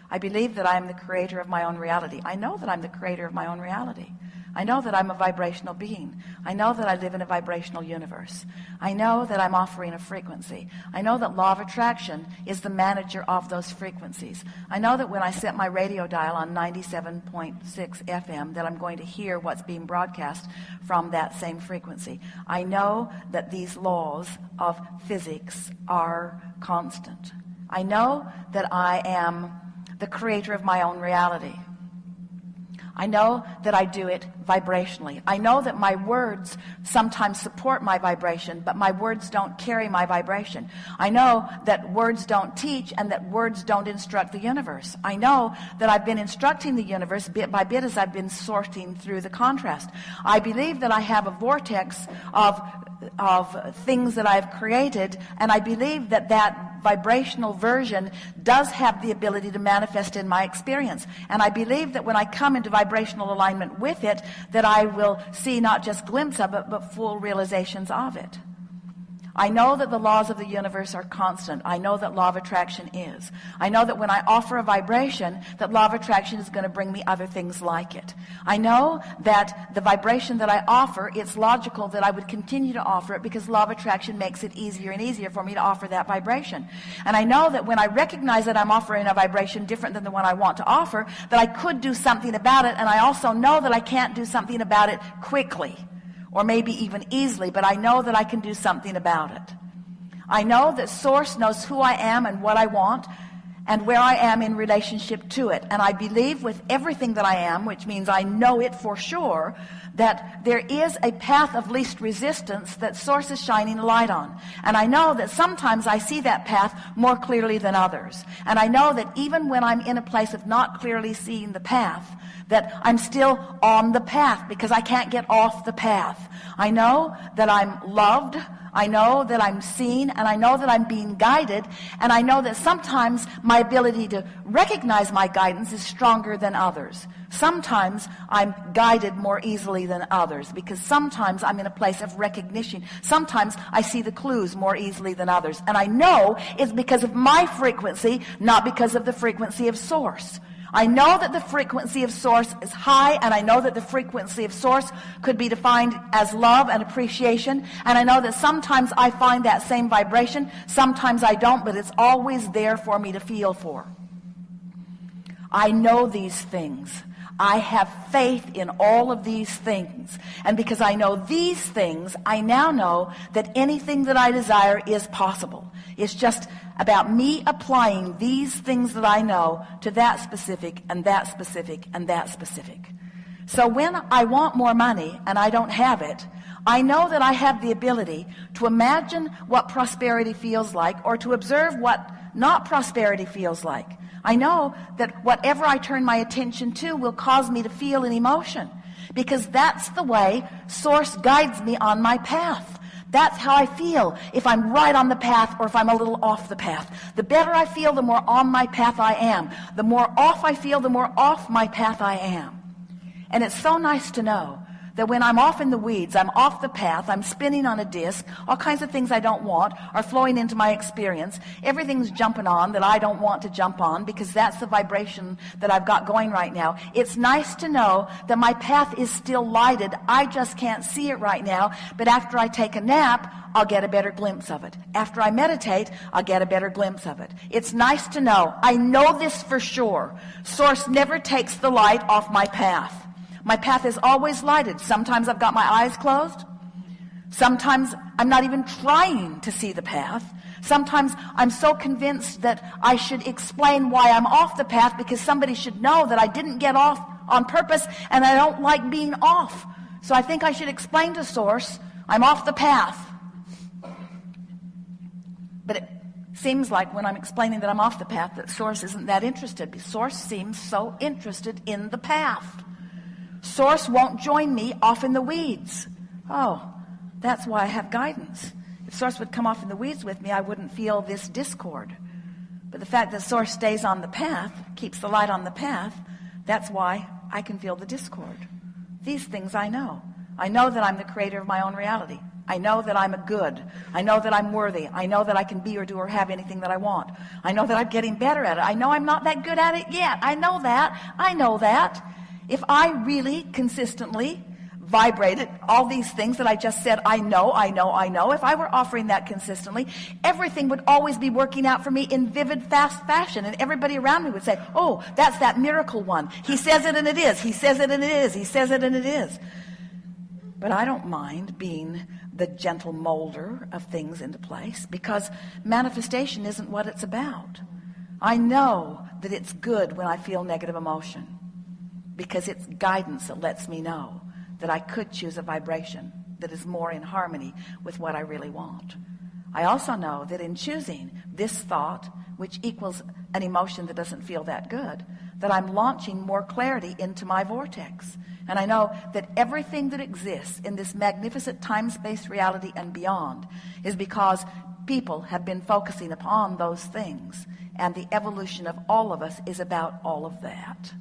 I believe that I am the creator of my own reality. I know that I'm the creator of my own reality. I know that I'm a vibrational being. I know that I live in a vibrational universe. I know that I'm offering a frequency. I know that law of attraction is the manager of those frequencies. I know that when I set my radio dial on 97.6 FM that I'm going to hear what's being broadcast from that same frequency. I know that these laws of physics are constant. I know that I am the creator of my own reality. I know that I do it vibrationally. I know that my words sometimes support my vibration, but my words don't carry my vibration. I know that words don't teach and that words don't instruct the universe. I know that I've been instructing the universe bit by bit as I've been sorting through the contrast. I believe that I have a vortex of things that I've created, and I believe that that vibrational version does have the ability to manifest in my experience. And I believe that when I come into vibrational alignment with it, that I will see not just glimpses of it, but full realizations of it. I know that the laws of the universe are constant. I know that law of attraction is. I know that when I offer a vibration, that law of attraction is going to bring me other things like it. I know that the vibration that I offer, it's logical that I would continue to offer it because law of attraction makes it easier and easier for me to offer that vibration. And I know that when I recognize that I'm offering a vibration different than the one I want to offer, that I could do something about it, and I also know that I can't do something about it quickly. Or maybe even easily, but I know that I can do something about it. I know that Source knows who I am and what I want and where I am in relationship to it. And I believe with everything that I am, which means I know it for sure, that there is a path of least resistance that Source is shining a light on. And I know that sometimes I see that path more clearly than others. And I know that even when I'm in a place of not clearly seeing the path, that I'm still on the path because I can't get off the path. I know that I'm loved, I know that I'm seen, and I know that I'm being guided, and I know that sometimes my ability to recognize my guidance is stronger than others. Sometimes I'm guided more easily than others because sometimes I'm in a place of recognition. Sometimes I see the clues more easily than others. And I know it's because of my frequency, not because of the frequency of Source. I know that the frequency of Source is high, and I know that the frequency of Source could be defined as love and appreciation, and I know that sometimes I find that same vibration, sometimes I don't, but it's always there for me to feel for. I know these things. I have faith in all of these things, and because I know these things, I now know that anything that I desire is possible. It's just about me applying these things that I know to that specific and that specific and that specific. So when I want more money and I don't have it, I know that I have the ability to imagine what prosperity feels like or to observe what not prosperity feels like. I know that whatever I turn my attention to will cause me to feel an emotion because that's the way Source guides me on my path. That's how I feel if I'm right on the path or if I'm a little off the path. The better I feel, the more on my path I am. The more off I feel, the more off my path I am. And it's so nice to know that when I'm off in the weeds, I'm off the path, I'm spinning on a disc, all kinds of things I don't want are flowing into my experience. Everything's jumping on that I don't want to jump on because that's the vibration that I've got going right now. It's nice to know that my path is still lighted. I just can't see it right now, but after I take a nap, I'll get a better glimpse of it. After I meditate, I'll get a better glimpse of it. It's nice to know. I know this for sure. Source never takes the light off my path. My path is always lighted. Sometimes I've got my eyes closed. Sometimes I'm not even trying to see the path. Sometimes I'm so convinced that I should explain why I'm off the path because somebody should know that I didn't get off on purpose and I don't like being off. So I think I should explain to Source I'm off the path. But it seems like when I'm explaining that I'm off the path that Source isn't that interested. Source seems so interested in the path. Source won't join me off in the weeds. Oh, that's why I have guidance. If Source would come off in the weeds with me, I wouldn't feel this discord. But the fact that Source stays on the path, keeps the light on the path, that's why I can feel the discord. These things I know. I know that I'm the creator of my own reality. I know that I'm a good. I know that I'm worthy. I know that I can be or do or have anything that I want. I know that I'm getting better at it. I know I'm not that good at it yet. I know that. I know that. If I really consistently vibrated all these things that I just said, I know, if I were offering that consistently, everything would always be working out for me in vivid, fast fashion, and everybody around me would say, oh, that's that miracle one. He says it and it is. He says it and it is. He says it and it is. But I don't mind being the gentle molder of things into place, because manifestation isn't what it's about. I know that it's good when I feel negative emotion, because it's guidance that lets me know that I could choose a vibration that is more in harmony with what I really want. I also know that in choosing this thought, which equals an emotion that doesn't feel that good, that I'm launching more clarity into my vortex. And I know that everything that exists in this magnificent time-space reality and beyond is because people have been focusing upon those things. And the evolution of all of us is about all of that.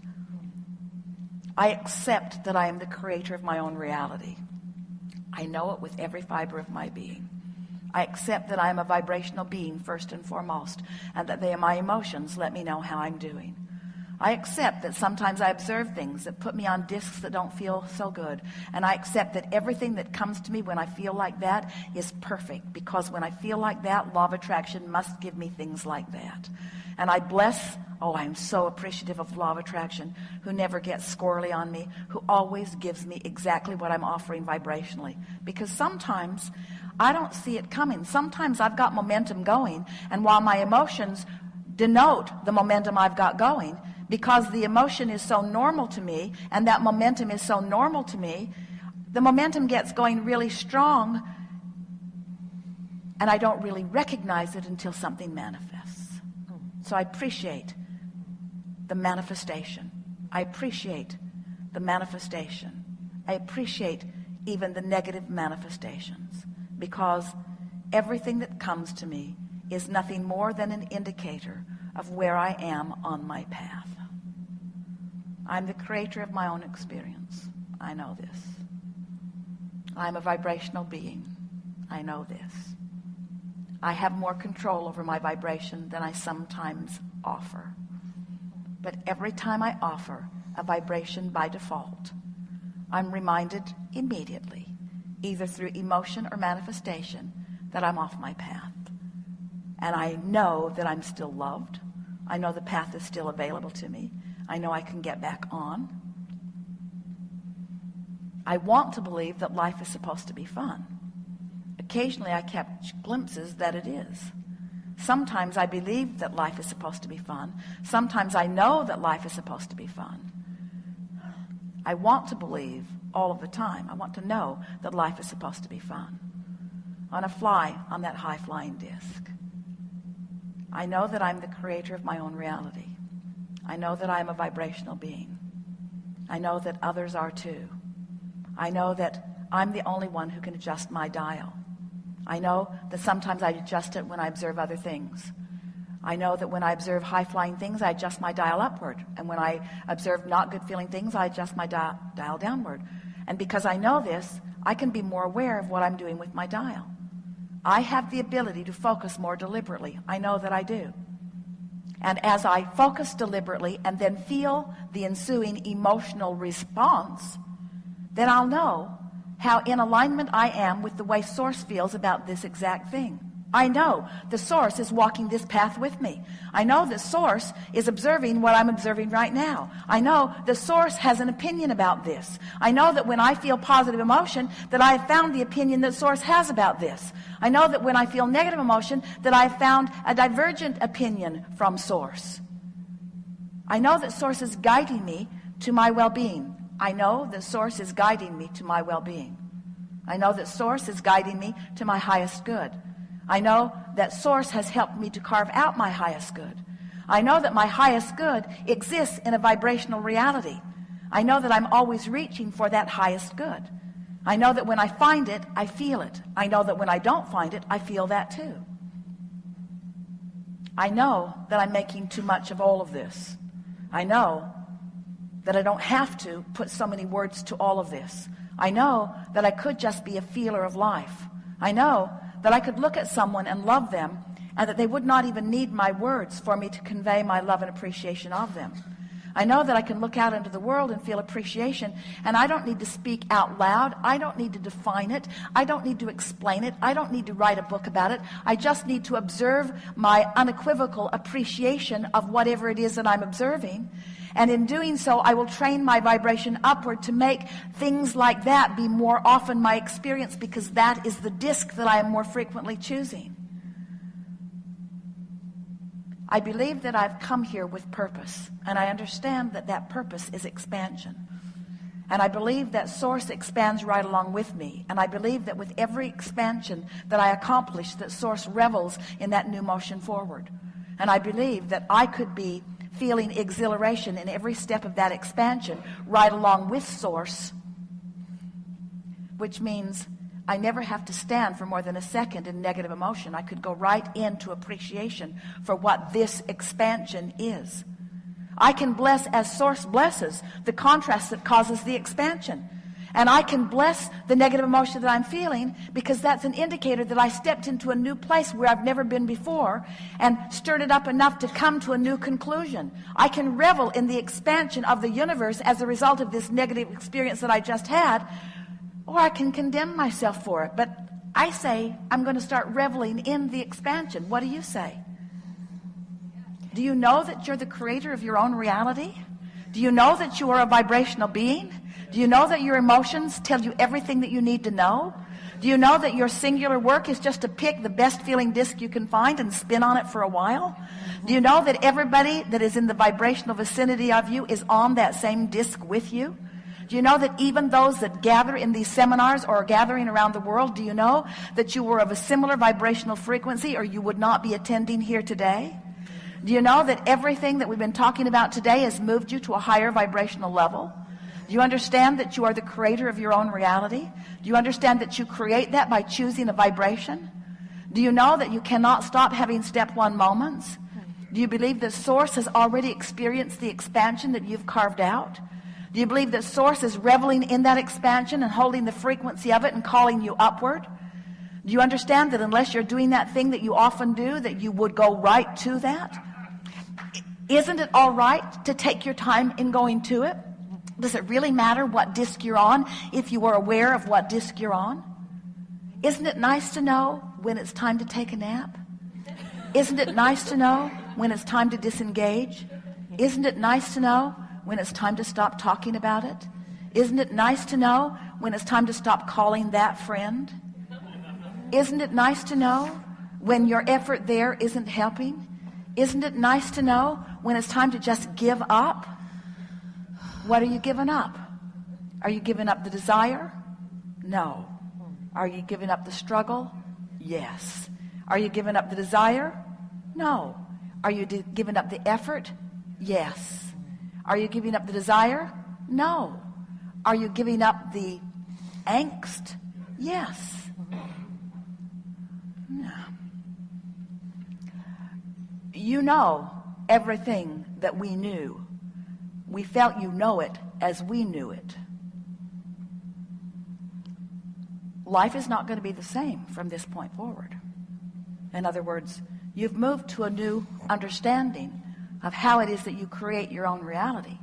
I accept that I am the creator of my own reality. I know it with every fiber of my being. I accept that I am a vibrational being first and foremost, and that my emotions let me know how I'm doing. I accept that sometimes I observe things that put me on discs that don't feel so good. And I accept that everything that comes to me when I feel like that is perfect, because when I feel like that, law of attraction must give me things like that. And I bless, I'm so appreciative of law of attraction, who never gets squirrely on me, who always gives me exactly what I'm offering vibrationally. Because sometimes I don't see it coming. Sometimes I've got momentum going, and while my emotions denote the momentum I've got going, because the emotion is so normal to me, and that momentum is so normal to me, the momentum gets going really strong, and I don't really recognize it until something manifests. So I appreciate the manifestation. I appreciate the manifestation. I appreciate even the negative manifestations, because everything that comes to me is nothing more than an indicator of where I am on my path. I'm the creator of my own experience. I know this. I'm a vibrational being. I know this. I have more control over my vibration than I sometimes offer. But every time I offer a vibration by default, I'm reminded immediately, either through emotion or manifestation, that I'm off my path. And I know that I'm still loved. I know the path is still available to me. I know I can get back on. I want to believe that life is supposed to be fun. Occasionally I catch glimpses that it is. Sometimes I believe that life is supposed to be fun. Sometimes I know that life is supposed to be fun. I want to believe all of the time. I want to know that life is supposed to be fun. I want to fly on that high-flying disc. I know that I'm the creator of my own reality. I know that I'm a vibrational being. I know that others are too. I know that I'm the only one who can adjust my dial. I know that sometimes I adjust it when I observe other things. I know that when I observe high-flying things, I adjust my dial upward. And when I observe not good-feeling things, I adjust my dial downward. And because I know this, I can be more aware of what I'm doing with my dial. I have the ability to focus more deliberately. I know that I do. And as I focus deliberately and then feel the ensuing emotional response, then I'll know how in alignment I am with the way Source feels about this exact thing. I know the Source is walking this path with me. I know the Source is observing what I'm observing right now. I know the Source has an opinion about this. I know that when I feel positive emotion, that I have found the opinion that Source has about this. I know that when I feel negative emotion, that I have found a divergent opinion from Source. I know that Source is guiding me to my well-being. I know that Source is guiding me to my well-being. I know that Source is guiding me to my highest good. I know that Source has helped me to carve out my highest good. I know that my highest good exists in a vibrational reality. I know that I'm always reaching for that highest good. I know that when I find it, I feel it. I know that when I don't find it, I feel that too. I know that I'm making too much of all of this. I know that I don't have to put so many words to all of this. I know that I could just be a feeler of life. I know that I could look at someone and love them, and that they would not even need my words for me to convey my love and appreciation of them. I know that I can look out into the world and feel appreciation, and I don't need to speak out loud. I don't need to define it. I don't need to explain it. I don't need to write a book about it. I just need to observe my unequivocal appreciation of whatever it is that I'm observing. And in doing so, I will train my vibration upward to make things like that be more often my experience, because that is the disc that I am more frequently choosing. I believe that I've come here with purpose, and I understand that that purpose is expansion. And I believe that Source expands right along with me. And I believe that with every expansion that I accomplish, that Source revels in that new motion forward. And I believe that I could be feeling exhilaration in every step of that expansion right along with Source, which means I never have to stand for more than a second in negative emotion. I could go right into appreciation for what this expansion is. I can bless as Source blesses the contrast that causes the expansion. And I can bless the negative emotion that I'm feeling, because that's an indicator that I stepped into a new place where I've never been before and stirred it up enough to come to a new conclusion. I can revel in the expansion of the universe as a result of this negative experience that I just had, or I can condemn myself for it. But I say I'm going to start reveling in the expansion. What do you say? Do you know that you're the creator of your own reality? Do you know that you are a vibrational being? Do you know that your emotions tell you everything that you need to know? Do you know that your singular work is just to pick the best feeling disc you can find and spin on it for a while? Do you know that everybody that is in the vibrational vicinity of you is on that same disc with you? Do you know that even those that gather in these seminars or are gathering around the world, do you know that you were of a similar vibrational frequency, or you would not be attending here today? Do you know that everything that we've been talking about today has moved you to a higher vibrational level? Do you understand that you are the creator of your own reality? Do you understand that you create that by choosing a vibration? Do you know that you cannot stop having step one moments? Do you believe that Source has already experienced the expansion that you've carved out? Do you believe that Source is reveling in that expansion and holding the frequency of it and calling you upward? Do you understand that unless you're doing that thing that you often do, that you would go right to that? Isn't it all right to take your time in going to it? Does it really matter what disc you're on if you are aware of what disc you're on? Isn't it nice to know when it's time to take a nap? Isn't it nice to know when it's time to disengage? Isn't it nice to know when it's time to stop talking about it? Isn't it nice to know when it's time to stop calling that friend? Isn't it nice to know when your effort there isn't helping? Isn't it nice to know when it's time to just give up? What are you giving up? Are you giving up the desire? No. Are you giving up the struggle? Yes. Are you giving up the desire? No. Are you giving up the effort? Yes. Are you giving up the desire? No. Are you giving up the angst? Yes. No. You know everything that we knew. We felt you know it as we knew it. Life is not going to be the same from this point forward. In other words, you've moved to a new understanding of how it is that you create your own reality.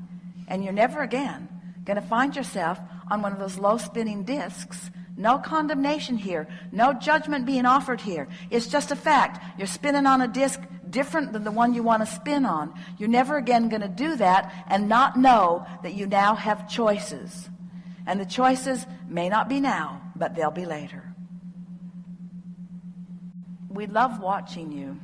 And you're never again going to find yourself on one of those low spinning discs. No condemnation here. No judgment being offered here. It's just a fact. You're spinning on a disc different than the one you want to spin on. You're never again going to do that and not know that you now have choices. And the choices may not be now, but they'll be later. We love watching you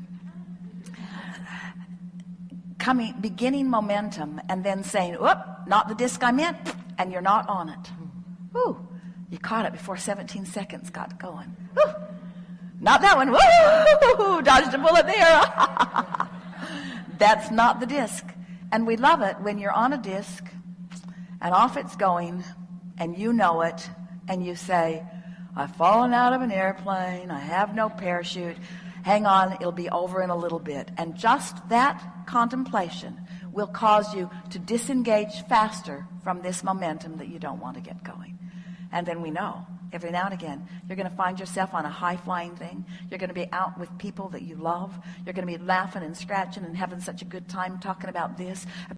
beginning momentum and then saying, whoop, not the disc I'm in, and you're not on it. Whew, you caught it before 17 seconds got going. Whew, not that one. Woo, dodged a bullet there. That's not the disc. And we love it when you're on a disc and off it's going and you know it and you say, I've fallen out of an airplane, I have no parachute, hang on, it'll be over in a little bit. And just that contemplation will cause you to disengage faster from this momentum that you don't want to get going. And then we know every now and again you're going to find yourself on a high-flying thing. You're going to be out with people that you love. You're going to be laughing and scratching and having such a good time talking about this,